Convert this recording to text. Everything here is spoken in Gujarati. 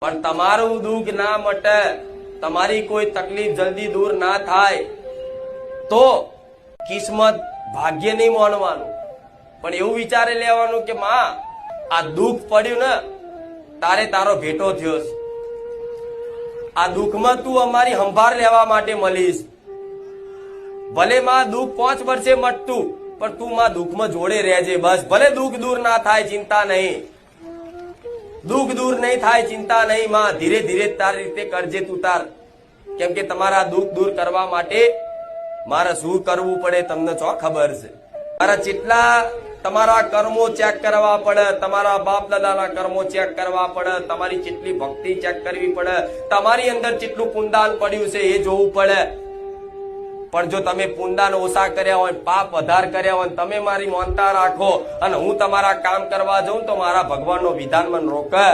પણ તમારું દુઃખ ના મટે, તમારી કોઈ તકલીફ જલ્દી દૂર ના થાય તો કિસ્મત ભાગ્ય નહીં માનવાનું, પણ એવું વિચારી લેવાનું કે માં આ દુઃખ પડ્યું ને તારે તારો ભેટો થયો છે, આ દુઃખમાં તું અમારી સંભાળ લેવા માટે મળીશ. ભલે માં દુઃખ 5 વર્ષે મટતું પણ તું માં દુઃખમાં જોડે રહેજે. બસ ભલે દુઃખ દૂર ના થાય ચિંતા નહીં, દુઃખ દૂર નહીં થાય ચિંતા નહીં માં, ધીરે ધીરે તારી રીતે કરજે તું તાર. કેમ કે તમારા દુઃખ દૂર કરવા માટે મારે શું કરવું પડે તમને ચો ખબર છે. મારા જેટલા તમારા કર્મો ચેક કરવા પડે, તમારા બાપ દાદાના કર્મો ચેક કરવા પડે, તમારી જેટલી ભક્તિ ચેક કરવી પડે, તમારી અંદર જેટલું પુણ્યદાન પડ્યું છે એ જોવું પડે. પણ જો તમે પુણ્યદાન ઓછા કર્યા હોય, પાપ વધાર કર્યા હોય, તમે મારી માનતા રાખો અને હું તમારા કામ કરવા જાઉં તો મારા ભગવાનનો વિધાન મને રોકે.